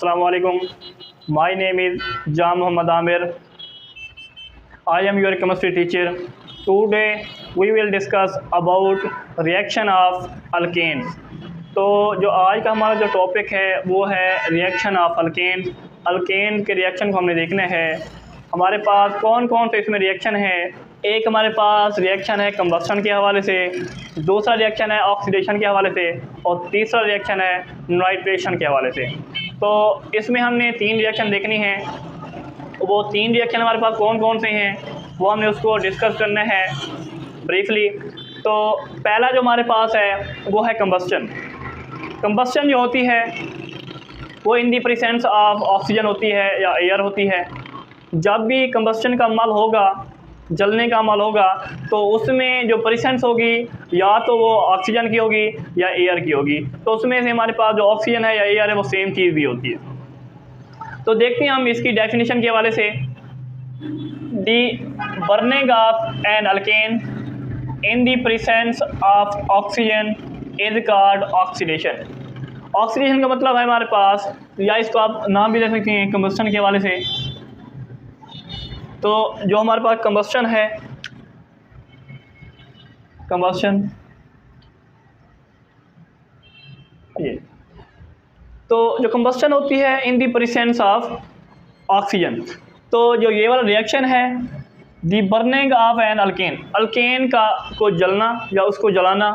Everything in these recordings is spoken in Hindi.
Assalamualaikum. My name is Jam Muhammad Amir. I am your chemistry teacher. Today we will discuss about reaction of alkanes. तो जो आज का हमारा जो टॉपिक है वो है रिएक्शन ऑफ अल्केन। अल्केन के रिएक्शन को हमने देखना है। हमारे पास कौन कौन से इसमें रिएक्शन है। एक हमारे पास रिएक्शन है कंबस्शन के हवाले से, दूसरा रिएक्शन है ऑक्सीडेशन के हवाले से और तीसरा रिएक्शन है नाइट्रेशन के हवाले से। तो इसमें हमने 3 रिएक्शन देखनी है। वो 3 रिएक्शन हमारे पास कौन कौन से हैं वो हमने उसको डिस्कस करना है ब्रीफली। तो पहला जो हमारे पास है वो है कंबस्शन। कंबस्शन जो होती है वो इन दी प्रेजेंस ऑफ ऑक्सीजन होती है या एयर होती है। जब भी कंबस्शन का अमल होगा, जलने का अमल होगा, तो उसमें जो प्रेजेंस होगी या तो वो ऑक्सीजन की होगी या एयर की होगी। तो उसमें से हमारे पास जो ऑक्सीजन है या एयर है वो सेम चीज़ भी होती है। तो देखते हैं हम इसकी डेफिनेशन के हवाले से। The burning of an alkane in the presence of oxygen is called oxidation. Oxidation का मतलब है हमारे पास, या इसको आप नाम भी दे सकते हैं कंबस्शन के हवाले से। तो जो हमारे पास कंबस्शन है, कंबस्शन ये, तो जो कंबस्शन होती है in the presence of oxygen. तो जो ये वाला रिएक्शन है the burning of an alkane, alkane का को जलना या उसको जलाना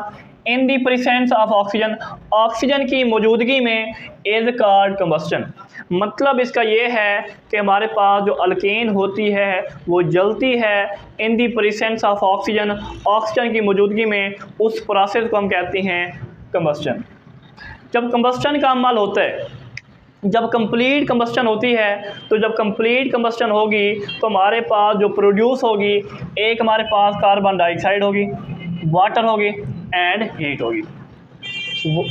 in the presence of oxygen, oxygen की मौजूदगी में इज कॉल्ड कंबस्शन। मतलब इसका ये है कि हमारे पास जो अल्केन होती है वो जलती है in the presence of oxygen, oxygen की मौजूदगी में। उस प्रोसेस को हम कहते हैं कंबस्शन। जब कंबस्शन का अमल होता है, जब कंप्लीट कंबस्शन होती है, तो जब कंप्लीट कंबस्शन होगी तो हमारे पास जो प्रोड्यूस होगी, एक हमारे पास कार्बन डाइऑक्साइड होगी, वाटर होगी एंड हीट होगी।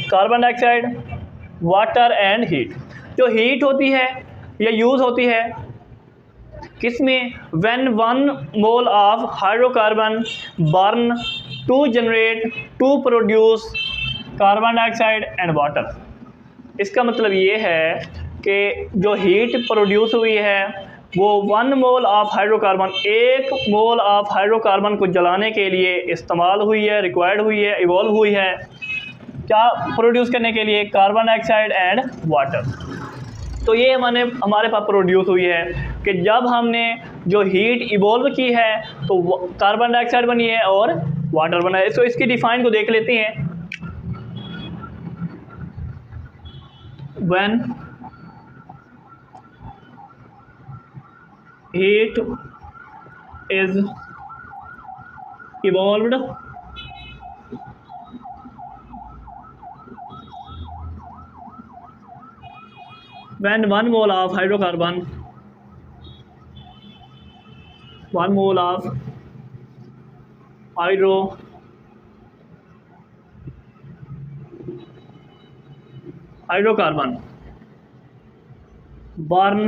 Carbon dioxide, water and heat. जो हीट होती है या यूज़ होती है किसमें? When 1 mole of hydrocarbon burn to generate to produce carbon dioxide and water. इसका मतलब ये है कि जो हीट प्रोड्यूस हुई है वो 1 mole of hydrocarbon, 1 mole of hydrocarbon को जलाने के लिए इस्तेमाल हुई है, रिक्वायर्ड हुई है, इवॉल्व हुई है। क्या प्रोड्यूस करने के लिए? Carbon dioxide and water. तो ये हमारे पास प्रोड्यूस हुई है कि जब हमने जो हीट इवॉल्व की है तो कार्बन डाइऑक्साइड बनी है और वाटर बना है। इसको इसकी डिफाइन को देख लेते हैं। When heat is evolved when 1 mole of hydrocarbon, 1 mole of hydrocarbon burn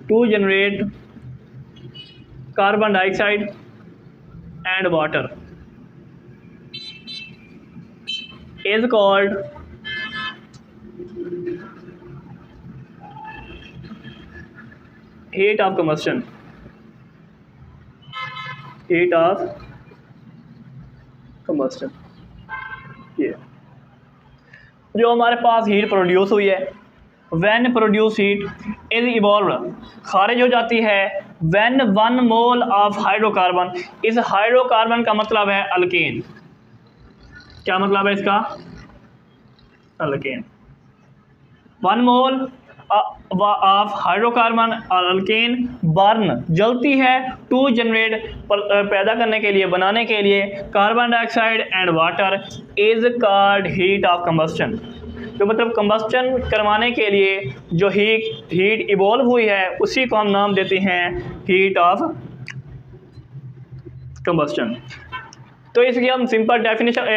to generate carbon dioxide and water is called heat of combustion, heat of combustion। ये जो हमारे पास हीट प्रोड्यूस हुई है, when produce heat is evolve, खारिज हो जाती है व्हेन 1 मोल ऑफ हाइड्रोकार्बन। इस हाइड्रोकार्बन का मतलब है अल्केन। क्या मतलब है इसका? अल्केन। 1 मोल ऑफ हाइड्रोकार्बन और अल्केन बर्न, जलती है, टू जनरेट, पैदा करने के लिए, बनाने के लिए, carbon dioxide and water is called heat of combustion. तो मतलब कंबस्शन करवाने के लिए जो हीट इवॉल्व हुई है उसी को हम नाम देते हैं हीट ऑफ कंबस्शन। तो इसकी हम सिंपल डेफिनेशन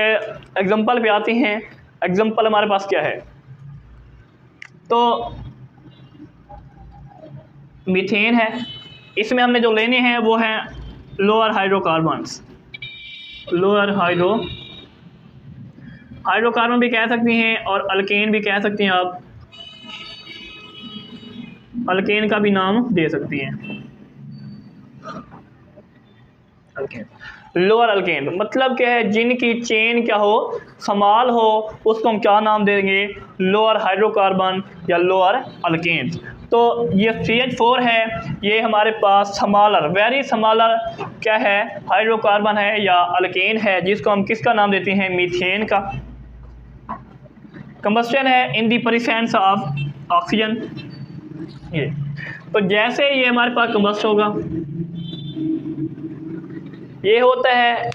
एग्जांपल पे आते हैं। एग्जांपल हमारे पास क्या है? तो मीथेन है, इसमें हमने जो लेने हैं वो हैं lower hydrocarbons, lower hydro hydrocarbon भी कह सकती हैं और अल्केन भी कह सकती हैं आप, अल्केन का भी नाम दे सकती हैं। अल्केन, लोअर अल्केन मतलब क्या है, जिनकी चेन क्या हो, समाल हो, उसको हम क्या नाम देंगे, लोअर हाइड्रोकार्बन या लोअर अल्केन। तो ये CH4 है, ये हमारे पास समालर, वेरी समालर क्या है, हाइड्रोकार्बन है या अल्केन है, जिसको हम किसका नाम देते हैं, मीथेन का। कंबस्टन है in the presence of oxygen. ये तो जैसे ये हमारे पास कंबस्ट होगा, ये होता है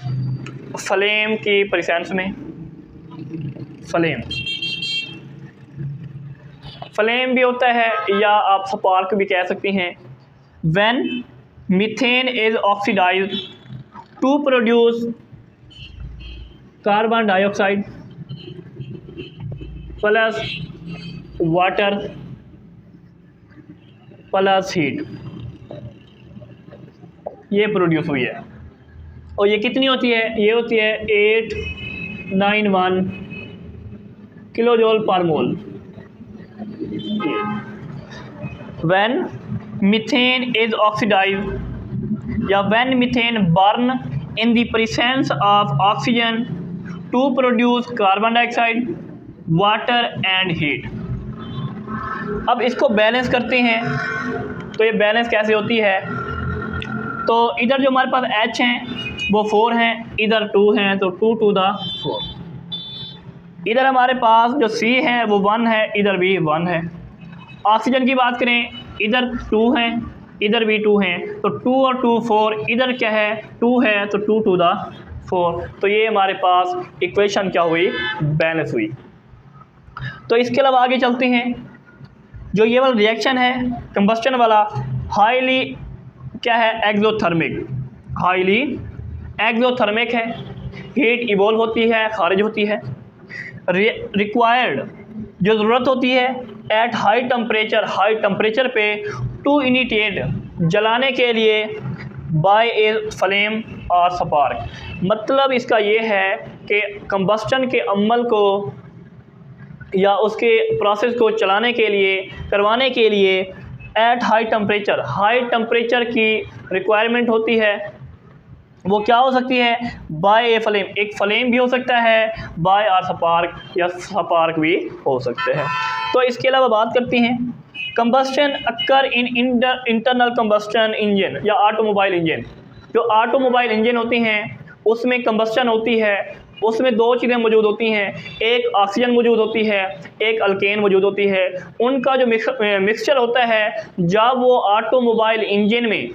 फ्लेम की प्रेजेंस में, फ्लेम भी होता है या आप स्पार्क भी कह सकती हैं। When methane is oxidised to produce carbon dioxide plus water plus heat, ये प्रोड्यूस हुई है। और ये कितनी होती है, ये होती है 891 kilo joule per mole. When methane is oxidised या when methane burn in the presence of oxygen to produce carbon dioxide water and heat. अब इसको बैलेंस करते हैं, तो ये बैलेंस कैसे होती है, तो इधर जो हमारे पास H हैं वो 4 हैं, इधर 2 हैं, तो 2 to the 4। इधर हमारे पास जो C है वो 1 है, इधर भी 1 है। ऑक्सीजन की बात करें, इधर 2 हैं, इधर भी 2 हैं, तो 2 और 2 4, इधर क्या है 2 है, तो 2 to the 4। तो ये हमारे पास इक्वेशन क्या हुई, बैलेंस हुई। तो इसके अलावा आगे चलते हैं, जो ये वाला रिएक्शन है कंबस्टन वाला, हाईली क्या है, एक्सोथर्मिक, हाईली एक्सोथर्मिक है, हीट इवॉल्व होती है, खारिज होती है। रिक्वायर्ड जो ज़रूरत होती है एट हाई टेम्परेचर पे टू इनिशिएट, जलाने के लिए, बाय ए फ्लेम और स्पार्क। मतलब इसका ये है कि कंबस्टन के अमल को या उसके प्रोसेस को चलाने के लिए, करवाने के लिए एट हाई टेम्परेचर की रिक्वायरमेंट होती है। वो क्या हो सकती है, बाय ए फ्लेम, एक फ्लेम भी हो सकता है, बाय और स्पार्क या स्पार्क भी हो सकते हैं। तो इसके अलावा बात करते हैं combustion occur in internal combustion engine या ऑटोमोबाइल इंजन। जो ऑटोमोबाइल इंजन होती हैं उसमें कंबस्टन होती है, उसमें 2 चीज़ें मौजूद होती हैं, एक ऑक्सीजन मौजूद होती है, एक अल्केन मौजूद होती है। उनका जो मिक्सचर होता है, जब वो ऑटोमोबाइल इंजन में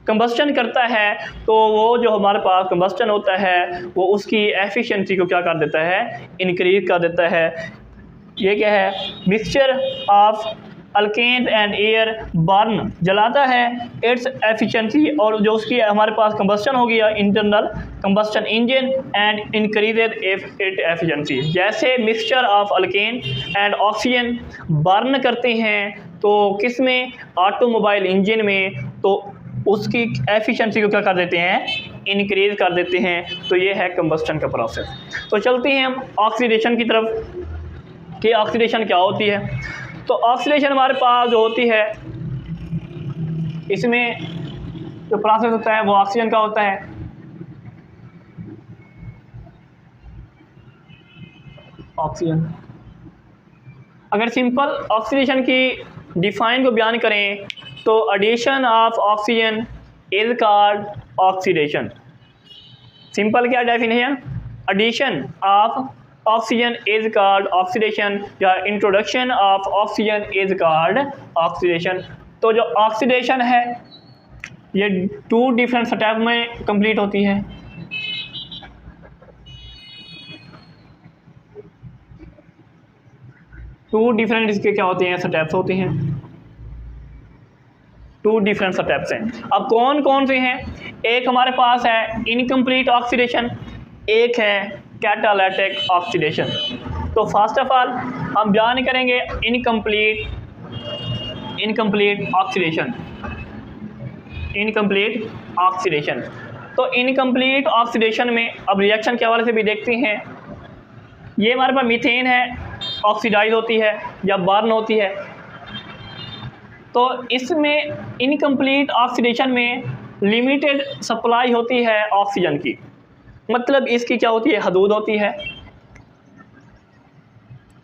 कंबस्टन करता है तो वो जो हमारे पास कंबस्टन होता है वो उसकी एफिशिएंसी को क्या कर देता है, इंक्रीज कर देता है। ये क्या है, mixture of alkane and air burn, जलाता है इट्स एफिशिएंसी, और जो उसकी हमारे पास कंबस्टन होगी internal combustion engine and increases it efficiency. जैसे mixture of alkane and oxygen burn करते हैं तो किस में, ऑटोमोबाइल इंजन में, तो उसकी एफिशिएंसी को क्या कर देते हैं, इंक्रीज कर देते हैं। तो ये है कंबस्टन का प्रोसेस। तो चलते हैं हम ऑक्सीडेशन की तरफ कि ऑक्सीडेशन क्या होती है। तो ऑक्सीडेशन हमारे पास जो होती है, इसमें जो प्रोसेस होता है वो ऑक्सीजन का होता है। ऑक्सीजन, अगर सिंपल ऑक्सीडेशन की डिफाइन को बयान करें तो addition of oxygen is called oxidation. Simple क्या definition, addition of oxygen is called oxidation या introduction of oxygen is called oxidation. तो जो ऑक्सीडेशन है ये 2 डिफरेंट स्टेप में कंप्लीट होती है। टू डिफरेंट इसके क्या होते हैं, स्टेप्स होते हैं, 2 डिफरेंट स्टेप्स हैं। अब कौन कौन से हैं, एक हमारे पास है इनकम्प्लीट ऑक्सीडेशन, एक है कैटालिटिक ऑक्सीडेशन। तो फर्स्ट ऑफ ऑल हम जान करेंगे इनकम्प्लीट ऑक्सीडेशन। तो इनकम्प्लीट ऑक्सीडेशन में अब रिएक्शन के हवाले से भी देखते हैं ये हमारे पास मीथेन है, ऑक्सीडाइज होती है या बर्न होती है। तो इसमें इनकम्प्लीट ऑक्सीडेशन में लिमिटेड सप्लाई होती है ऑक्सीजन की, मतलब इसकी क्या होती है, हदूद होती है,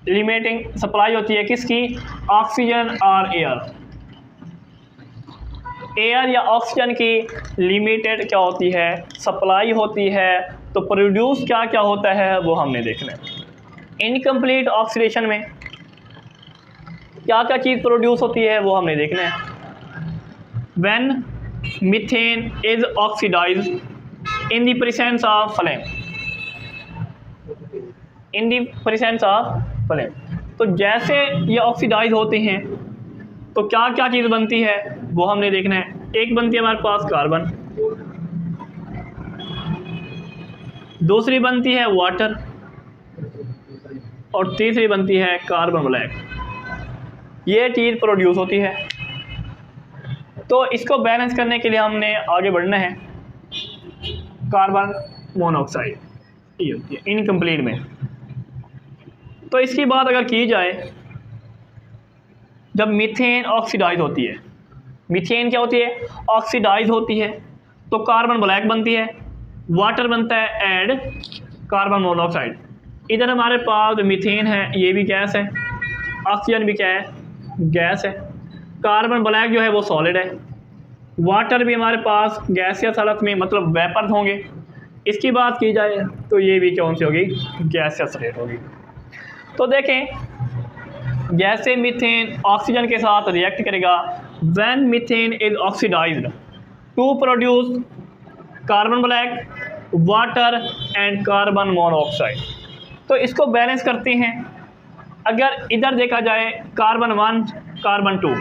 लिमिटिंग सप्लाई होती है किसकी, ऑक्सीजन और एयर या ऑक्सीजन की लिमिटेड क्या होती है, सप्लाई होती है। तो प्रोड्यूस क्या क्या होता है वो हमने देखना है। इनकम्प्लीट ऑक्सीडेशन में क्या क्या चीज़ प्रोड्यूस होती है वो हमने देखना है। When methane is oxidised in the presence of flame, in the presence of flame, तो जैसे ये ऑक्सीडाइज होते हैं तो क्या क्या चीज़ बनती है वो हमने देखना है। एक बनती है हमारे पास कार्बन, दूसरी बनती है वाटर और तीसरी बनती है कार्बन ब्लैक। ये चीज़ प्रोड्यूस होती है। तो इसको बैलेंस करने के लिए हमने आगे बढ़ना है। कार्बन मोनोऑक्साइड ये होती है इनकम्प्लीट में। तो इसकी बात अगर की जाए, जब मीथेन ऑक्सीडाइज होती है, मीथेन क्या होती है, ऑक्सीडाइज होती है, तो कार्बन ब्लैक बनती है, वाटर बनता है एंड कार्बन मोनोऑक्साइड। इधर हमारे पास जो मीथेन है ये भी गैस है, ऑक्सीजन भी क्या है, गैस है। कार्बन ब्लैक जो है वो सॉलिड है, वाटर भी हमारे पास गैसियस हालत में मतलब वेपर होंगे। इसकी बात की जाए तो ये भी कौन सी होगी, गैसियस रेट होगी। तो देखें जैसे मीथेन ऑक्सीजन के साथ रिएक्ट करेगा, when methane is oxidised to produce carbon black, water and carbon monoxide. तो इसको बैलेंस करते हैं। अगर इधर देखा जाए कार्बन 1 कार्बन 2,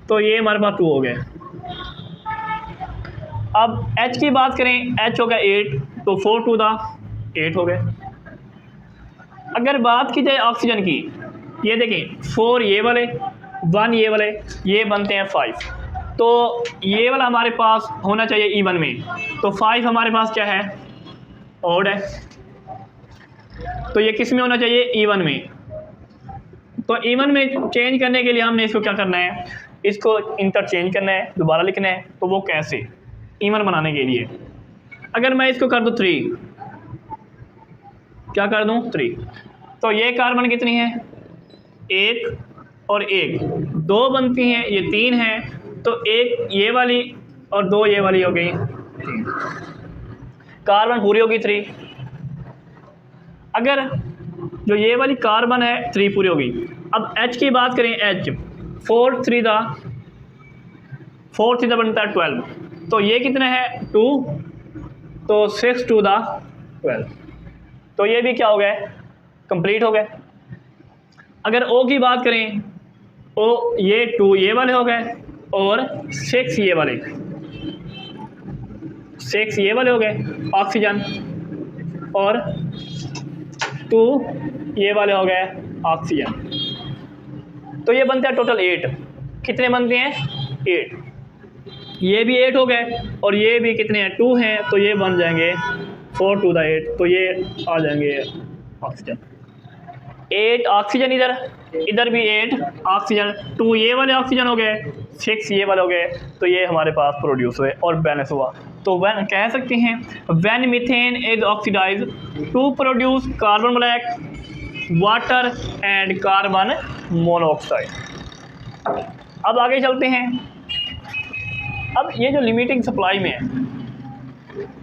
तो ये हमारे पास 2 हो गए। अब H की बात करें, H हो गया 8, तो 4 टू द 8 हो गए। अगर बात की जाए ऑक्सीजन की, ये देखें 4 ये वाले, 1 ये वाले, ये बनते हैं 5। तो ये वाला हमारे पास होना चाहिए इवन में, तो 5 हमारे पास क्या है, ऑड है। तो ये किस में होना चाहिए, इवन में। तो इवन में चेंज करने के लिए हमने इसको क्या करना है, इसको इंटरचेंज करना है, दोबारा लिखना है। तो वो कैसे, इवन बनाने के लिए अगर मैं इसको कर दूँ 3, क्या कर दूँ 3, तो ये कार्बन कितनी है, 1 और 1, 2 बनती हैं, ये 3 है। तो 1 ये वाली और 2 ये वाली हो गई 3, कार्बन पूरी होगी 3। अगर जो ये वाली कार्बन है 3 पूरी होगी। अब H की बात करें, H 4 3 बनता है 12, तो ये कितना है 2, तो 6 टू द 12, तो ये भी क्या हो गए, कंप्लीट हो गए। अगर O की बात करें, O ये 2 ये वाले हो गए और 6 ये वाले, 6 ये वाले हो गए ऑक्सीजन, और 2 ये वाले हो गए ऑक्सीजन। तो ये बनते हैं टोटल 8। कितने बनते हैं, 8। ये भी 8 हो गए और ये भी कितने हैं, 2 हैं, तो ये बन जाएंगे 4 टू द 8, तो ये आ जाएंगे ऑक्सीजन। 8 ऑक्सीजन इधर, इधर भी 8 ऑक्सीजन, 2 ये वाले ऑक्सीजन हो गए, 6 ये वाले हो गए। तो ये हमारे पास प्रोड्यूस हुए और बैलेंस हुआ। तो व्हेन कह सकते हैं, when methane is oxidise to produce carbon black, water and carbon monoxide. अब आगे चलते हैं। अब ये जो लिमिटिंग सप्लाई में है,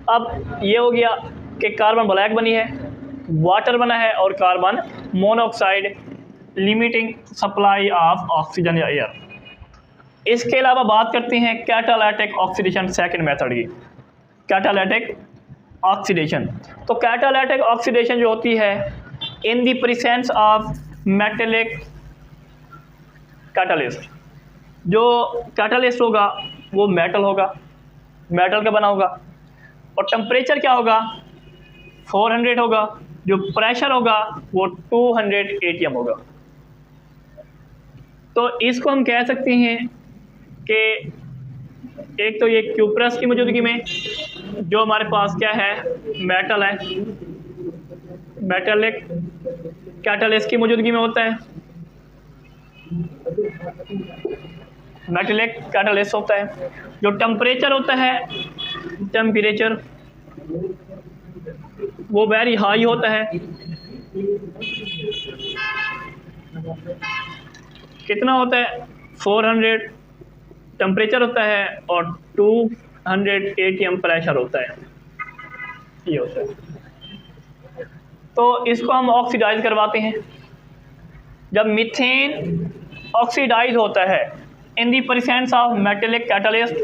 अब ये हो गया कि कार्बन ब्लैक बनी है, वाटर बना है और carbon monoxide, limiting supply of oxygen या एयर। इसके अलावा बात करते हैं कैटालाइटिक ऑक्सीडेशन सेकंड मेथड की, कैटालाइटिक ऑक्सीडेशन। तो कैटालाइटिक ऑक्सीडेशन जो होती है इन the presence of metallic catalyst. जो कैटलिस्ट होगा वो मेटल होगा, मेटल का बना होगा, और टेम्परेचर क्या होगा, 400 होगा। जो प्रेशर होगा वो 200 atm होगा। तो इसको हम कह सकते हैं कि एक तो ये क्यूप्रस की मौजूदगी में जो हमारे पास क्या है, मेटल है, मेटेलिक कैटलिस्ट की मौजूदगी में होता है, मेटेलिक कैटलिस्ट होता है। जो टेम्परेचर होता है, टेम्परेचर वो वेरी हाई होता है। कितना होता है? 400 टेम्परेचर होता है और 200 atm प्रेशर होता है, ये होता है। तो इसको हम ऑक्सीडाइज करवाते हैं। जब मीथेन ऑक्सीडाइज होता है in the presence of metallic catalyst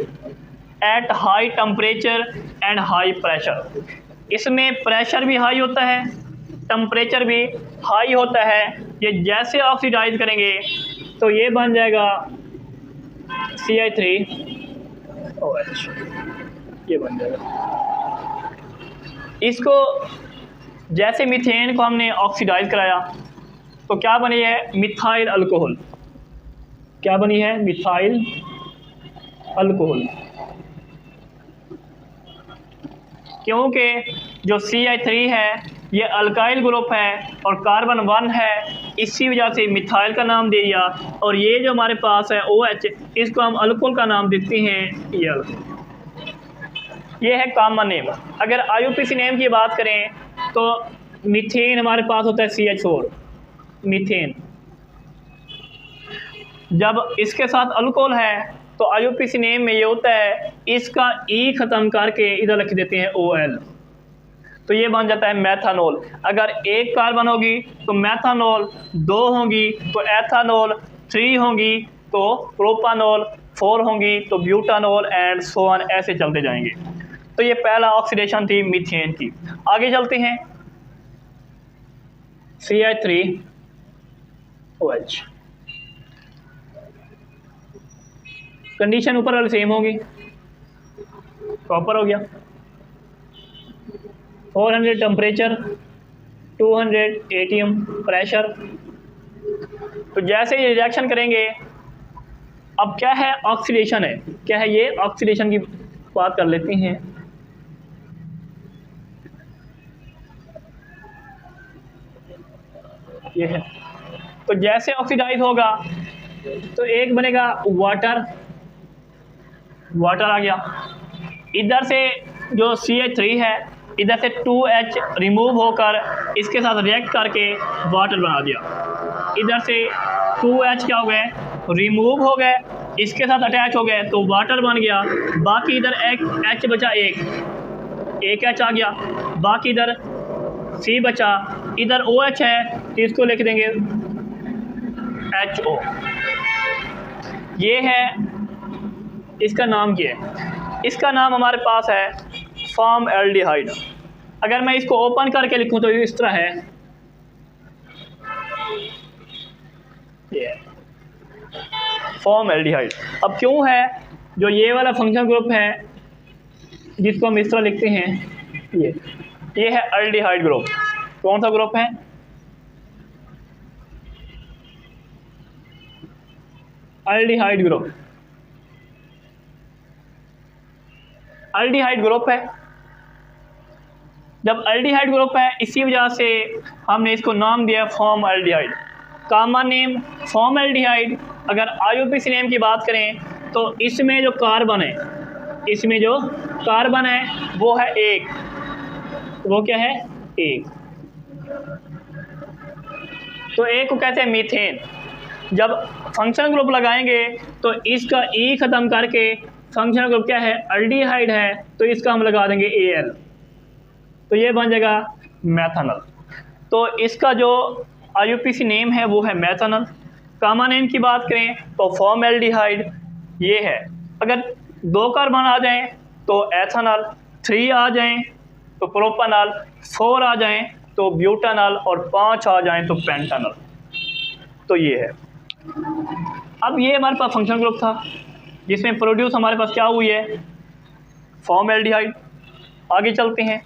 at high temperature and high pressure, इसमें प्रेशर भी हाई होता है, टेम्परेचर भी हाई होता है। ये जैसे ऑक्सीडाइज करेंगे तो ये बन जाएगा CI3OH, ये बन जाएगा। इसको जैसे मीथेन को हमने ऑक्सीडाइज कराया तो क्या बनी है? Methyl alcohol. क्या बनी है? Methyl alcohol. क्योंकि जो CI3 है ये अल्काइल ग्रुप है और कार्बन 1 है, इसी वजह से मिथाइल का नाम दे दिया। और ये जो हमारे पास है OH, इसको हम अल्कोहल का नाम देते हैं, ये अल्कोहल। ये है कॉमन नेम। अगर IUPAC नेम की बात करें तो मीथेन हमारे पास होता है CH4, मीथेन। जब इसके साथ अल्कोहल है तो IUPAC नेम में ये होता है, इसका E ख़त्म करके इधर रख देते हैं OL, तो ये बन जाता है मैथानॉल। अगर एक कार्बन होगी तो मैथानॉल, 2 होंगी तो एथानॉल, 3 होंगी तो प्रोपानॉल, 4 होंगी तो ब्यूटानॉल एंड सो ऑन, ऐसे चलते जाएंगे। तो ये पहला ऑक्सीडेशन थी मीथेन की। आगे चलते हैं, CI3OH। कंडीशन ऊपर वाली सेम होगी, कॉपर हो गया, 400 टेम्परेचर, 200 atm प्रेशर। तो जैसे ये रिएक्शन करेंगे, अब क्या है? ऑक्सीडेशन है। क्या है ये? ऑक्सीडेशन की बात कर लेते हैं। ये है, तो जैसे ऑक्सीडाइज होगा तो एक बनेगा वाटर, वाटर आ गया। इधर से जो CH3 है, इधर से 2H रिमूव होकर इसके साथ रिएक्ट करके वाटर बना दिया। इधर से 2H क्या हो गए? रिमूव हो गए, इसके साथ अटैच हो गए तो वाटर बन गया। बाकी इधर एक H बचा, एक H आ गया, बाकी इधर C बचा, इधर OH है तो इसको लिख देंगे HO। ये है, इसका नाम क्या है? इसका नाम हमारे पास है फॉर्मएल्डिहाइड। अगर मैं इसको ओपन करके लिखूं तो इस तरह है, ये फॉर्मएल्डिहाइड। अब क्यों है? जो ये वाला फंक्शन ग्रुप है जिसको हम इस तरह लिखते हैं, ये है एल्डिहाइड ग्रुप। कौन सा ग्रुप है? Aldehyde group. एल्डिहाइड ग्रुप है। जब एल्डिहाइड ग्रुप है, इसी वजह से हमने इसको नाम दिया फॉर्मएल्डिहाइड। Common name फॉर्मएल्डिहाइड। अगर IUPAC नेम की बात करें तो इसमें जो कार्बन है, इसमें जो कार्बन है वो है 1, वो क्या है? 1। तो एक को कहते हैं मीथेन। जब फंक्शनल ग्रुप लगाएंगे तो इसका E ख़त्म करके फंक्शनल ग्रुप क्या है? एल्डिहाइड है, तो इसका हम लगा देंगे AL, तो ये बन जाएगा मैथानॉल। तो इसका जो IUPAC नेम है वो है मैथानॉल। कॉमन नेम की बात करें तो फॉर्मएल्डिहाइड ये है। अगर 2 कार्बन आ जाएं तो एथानॉल, 3 आ जाएं तो प्रोपानॉल, 4 आ जाएं तो ब्यूटानॉल और 5 आ जाएं तो पेंटानॉल। तो ये है। अब ये हमारे पास फंक्शनल ग्रुप था जिसमें प्रोड्यूस हमारे पास क्या हुई है? फॉर्मएल्डिहाइड। आगे चलते हैं,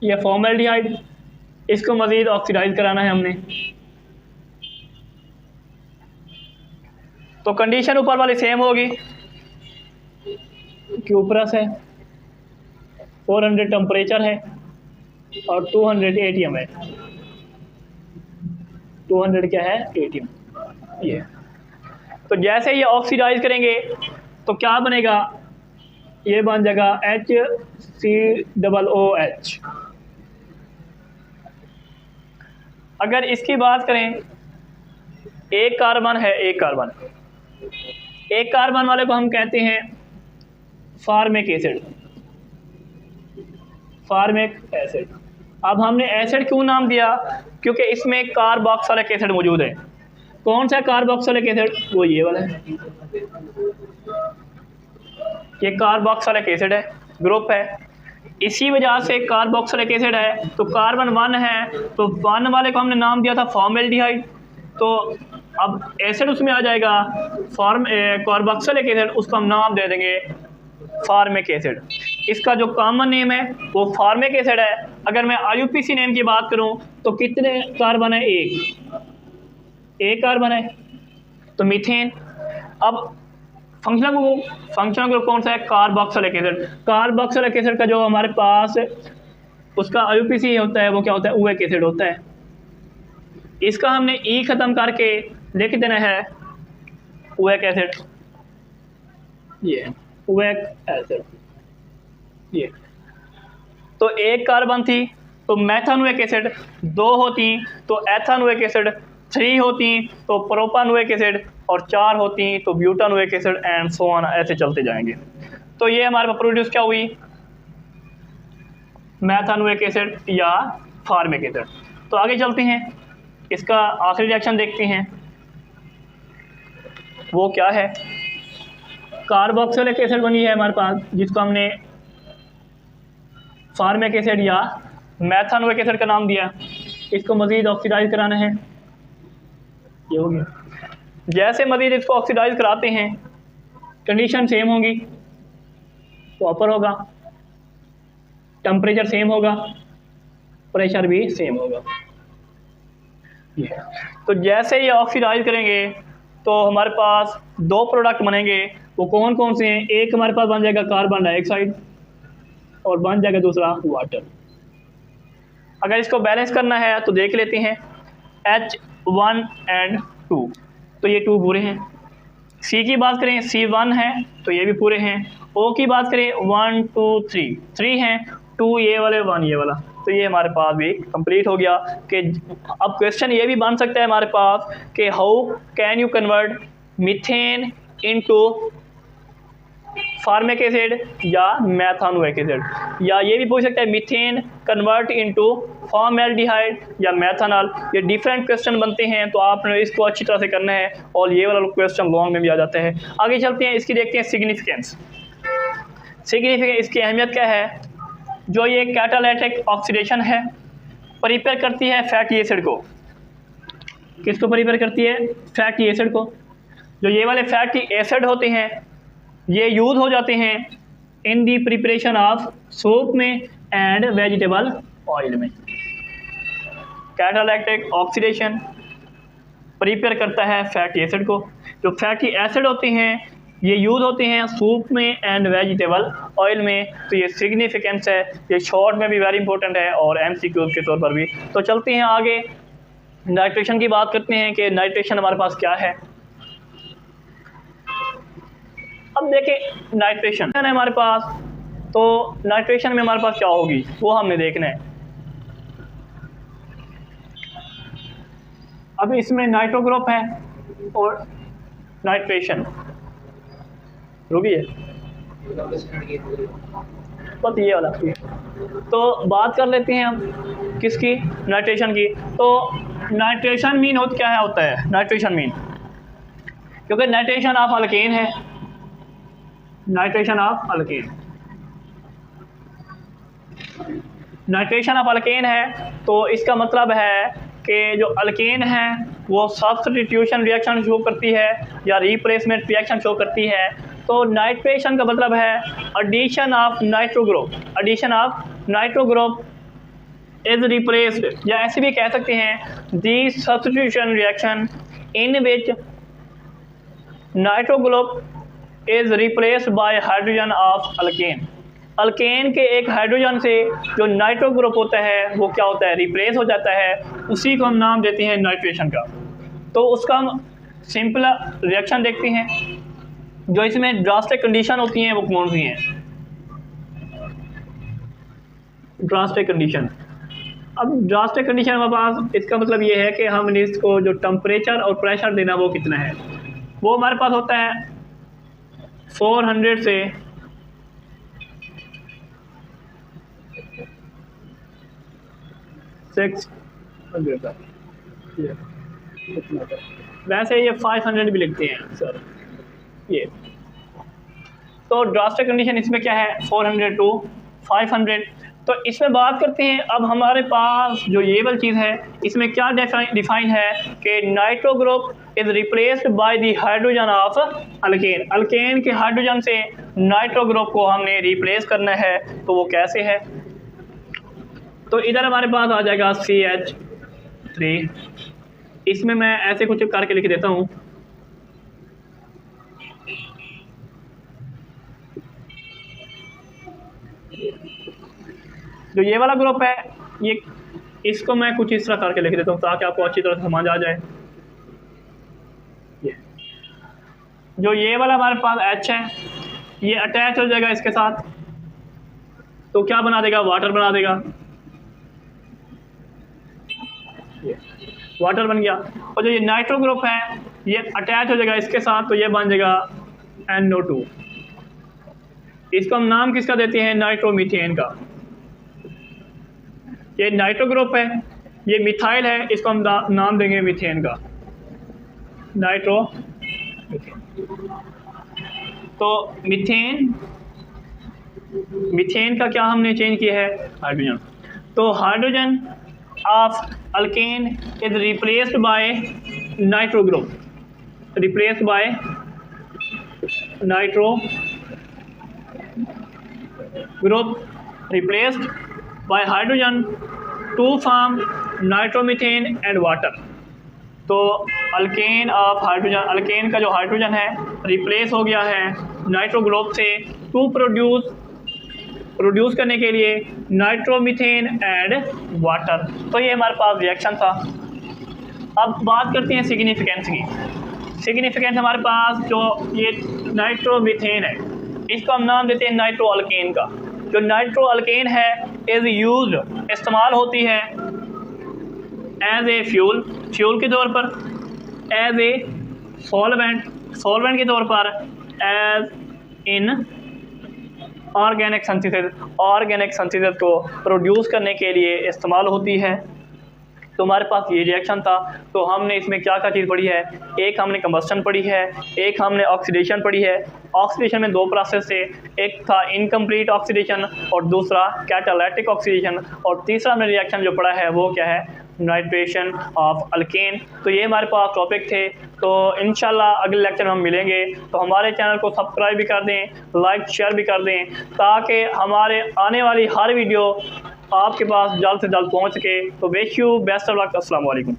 ये फॉर्मएल्डिहाइड, इसको मज़ीद ऑक्सीडाइज कराना है हमने। तो कंडीशन ऊपर वाली सेम होगी, क्यूप्रस है, 400 टेम्परेचर है, और 200 ATM है, 200 क्या है ATM ये। तो जैसे ये ऑक्सीडाइज करेंगे तो क्या बनेगा, ये बन जाएगा HCOOH। अगर इसकी बात करें, एक कार्बन है, एक कार्बन वाले को हम कहते हैं फार्मिक एसिड, फार्मिक एसिड। अब हमने एसिड क्यों नाम दिया, क्योंकि इसमें कार्बोक्सिलिक एसिड मौजूद है। कौन सा कार्बोक्सिलिक एसिड, वो ये वाला है, ये कार्बोक्सिलिक एसिड है, ग्रुप है। इसी वजह से कार्बोक्सिलिक एसिड है, तो कार्बन 1 है, तो 1 वाले को हमने नाम दिया था फॉर्मेल्डिहाइड। तो अब एसिड उसमें आ जाएगा कार्बोक्सिलिक एसिड, उसको हम नाम दे देंगे फार्मिक एसिड। इसका जो कॉमन नेम है वो फार्मिक एसिड है। अगर मैं IUPAC नेम की बात करूं तो कितने कार्बन है, एक कार्बन है, तो मीथेन। अब फंक्शनल ग्रुप कौन सा है, कार्बोक्सिलिक एसिड। कार्बोक्सिलिक एसिड का जो हमारे पास उसका IUPAC होता है वो क्या होता है, ओएक एसिड होता है। इसका हमने ई ख़त्म करके लिख देना है ओएक एसिड, ये ओएक एसिड ये। तो एक कार्बन थी तो मेथानोइक एसिड, 2 होती तो एथानोइक एसिड, 3 होती तो प्रोपानोइक एसिड, और 4 होती तो butanoic acid, and so on, ऐसे चलते जाएंगे। तो ये हमारे पास प्रोड्यूस क्या हुई, मेथानोइक एसिड या फार्मिक एसिड। तो आगे चलते हैं, इसका आखिरी रिएक्शन देखते हैं, वो क्या है। कार्बोक्सिलिक एसिड बनी है हमारे पास, जिसको हमने फार्मिक एसिड या मेथानोइक एसिड का नाम दिया। इसको मज़ीद ऑक्सीडाइज कराना है, ये हो गया। जैसे मज़ीद इसको ऑक्सीडाइज कराते हैं, कंडीशन सेम होगी, प्रॉपर होगा, टेम्परेचर सेम होगा, प्रेशर भी सेम होगा। ये तो जैसे ये ऑक्सीडाइज करेंगे तो हमारे पास 2 प्रोडक्ट बनेंगे। वो कौन कौन से हैं, एक हमारे पास बन जाएगा कार्बन डाइऑक्साइड और बन जाएगा दूसरा वाटर। अगर इसको बैलेंस करना है तो देख लेते हैं, H1 and 2, तो ये 2 पूरे हैं। C की बात करें, C1 है तो ये भी पूरे हैं। O की बात करें 1 2 3 हैं, 2 ये वाले 1 ये वाला, तो ये हमारे पास भी कंप्लीट हो गया। कि अब क्वेश्चन ये भी बन सकता है हमारे पास कि how can you convert methane into formic acid या मेथानोइक एसिड, या ये भी पूछ सकता है मीथेन कन्वर्ट इनटू फॉर्मेल्डिहाइड या मेथनॉल। ये डिफरेंट क्वेश्चन बनते हैं, तो आपने इसको अच्छी तरह से करना है, और ये वाला क्वेश्चन लॉन्ग में भी आ जाता है। आगे चलते हैं, इसकी देखते हैं सिग्निफिकेंस। इसकी अहमियत क्या है। जो ये कैटालिटिक ऑक्सीडेशन है, प्रिपेयर करती है फैटी एसिड को। किसको प्रिपेयर करती है, फैटी एसिड को। जो ये वाले फैटी एसिड होते हैं ये यूज़ हो जाते हैं इन दी प्रिपरेशन ऑफ सूप में एंड वेजिटेबल ऑयल में। कैटालिटिक ऑक्सीडेशन प्रिपेयर करता है फैटी एसिड को। जो फैटी एसिड होते हैं ये यूज़ होते हैं सूप में एंड वेजिटेबल ऑयल में। तो ये सिग्निफिकेंस है, ये शॉर्ट में भी वेरी इंपॉर्टेंट है और MCQ के तौर पर भी। तो चलते हैं आगे, नाइट्रेशन की बात करते हैं कि नाइट्रेशन हमारे पास क्या है। अब देखें नाइट्रेशन है हमारे पास, तो नाइट्रेशन में हमारे पास क्या होगी वो हमने देखना है। अब इसमें नाइट्रो ग्रुप है और नाइट्रेशन रुकिए बस ये वाला। तो बात कर लेते हैं हम किसकी, नाइट्रेशन की। तो नाइट्रेशन मीन होता है नाइट्रेशन मीन, क्योंकि नाइट्रेशन ऑफ अल्केन है, nitration of alkane, nitration of alkane है। तो इसका मतलब है कि जो अल्केन है वो सब्स्टिट्यूशन रिएक्शन शो करती है या रिप्लेसमेंट रिएक्शन शो करती है। तो नाइट्रेशन का मतलब है addition of nitro group, addition of nitro group is replaced, या ऐसे भी कह सकते हैं the substitution reaction in which nitro group is replaced by hydrogen of alkane. Alkane के एक हाइड्रोजन से जो नाइट्रो ग्रुप होता है वो क्या होता है, रिप्लेस हो जाता है, उसी को हम नाम देते हैं नाइट्रेशन का। तो उसका हम सिंपल रिएक्शन देखते हैं। जो इसमें ड्रास्टिक कंडीशन होती हैं वो कौन सी हैं? Drastic condition. अब ड्रास्टिक कंडीशन हमारे पास, इसका मतलब ये है कि हमने इसको जो टेम्परेचर और प्रेशर देना वो कितना है, वो हमारे पास होता है 400 से 600 तक। वैसे ये 500 भी लिखते हैं सर ये। तो ड्रास्टिक कंडीशन इसमें क्या है, 400 टू 500। तो इसमें बात करते हैं। अब हमारे पास जो ये वाली चीज़ है इसमें क्या डिफाइन है कि nitro group is replaced by the hydrogen of alkane. Alkane के हाइड्रोजन से नाइट्रो ग्रुप को हमने रिप्लेस करना है। तो वो कैसे है? तो इधर हमारे पास आ जाएगा CH3। इसमें मैं ऐसे कुछ करके लिख देता हूँ। जो ये वाला ग्रुप है ये, इसको मैं कुछ इस तरह करके लिख देता हूँ ताकि आपको अच्छी तरह से समझ आ जाए। जो ये वाला हमारे पास H है ये अटैच हो जाएगा इसके साथ, तो क्या बना देगा, वाटर बना देगा। वाटर बन गया। और जो ये नाइट्रो ग्रुप है ये अटैच हो जाएगा इसके साथ, तो ये बन जाएगा NO2। इसको हम नाम किसका देते हैं, नाइट्रोमीथेन का। ये नाइट्रो ग्रुप है, ये मिथाइल है, इसको हम नाम देंगे मीथेन का, नाइट्रो मीथेन। तो मीथेन का क्या हमने चेंज किया है, हाइड्रोजन। तो hydrogen of alkane is replaced by nitro group, replaced by nitro group, replaced by hydrogen to form nitromethane and water. तो अल्केन ऑफ हाइड्रोजन, अल्केन का जो हाइड्रोजन है रिप्लेस हो गया है नाइट्रो ग्रुप से टू प्रोड्यूस करने के लिए नाइट्रोमीथेन एंड वाटर। तो ये हमारे पास रिएक्शन था। अब बात करते हैं सिग्निफिकेंस की। सिग्निफिकेंस हमारे पास जो ये नाइट्रोमीथेन है इसको हम नाम देते हैं नाइट्रो अल्केन का। जो नाइट्रो अल्केन है इज़ यूज्ड, इस्तेमाल होती है एज ए फ्यूल के तौर पर, एज ए सॉल्वेंट के तौर पर, एज इन ऑर्गेनिक सिंथेसिस को प्रोड्यूस करने के लिए इस्तेमाल होती है। तो हमारे पास ये रिएक्शन था। तो हमने इसमें क्या क्या चीज़ पढ़ी है, एक हमने कंबस्टन पढ़ी है, एक हमने ऑक्सीडेशन पढ़ी है। ऑक्सीडेशन में दो प्रोसेस थे, एक था इनकम्प्लीट ऑक्सीडेशन और दूसरा कैटालिटिक ऑक्सीडेशन, और तीसरा हमने रिएक्शन जो पढ़ा है वो क्या है, नाइट्रेशन ऑफ अल्केन। तो ये हमारे पास टॉपिक थे। तो इंशाल्लाह अगले लेक्चर में हम मिलेंगे। तो हमारे चैनल को सब्सक्राइब भी कर दें, लाइक शेयर भी कर दें, ताकि हमारे आने वाली हर वीडियो आपके पास जल्द से जल्द पहुँच सके। तो wish you best of luck. अस्सलाम वालेकुम।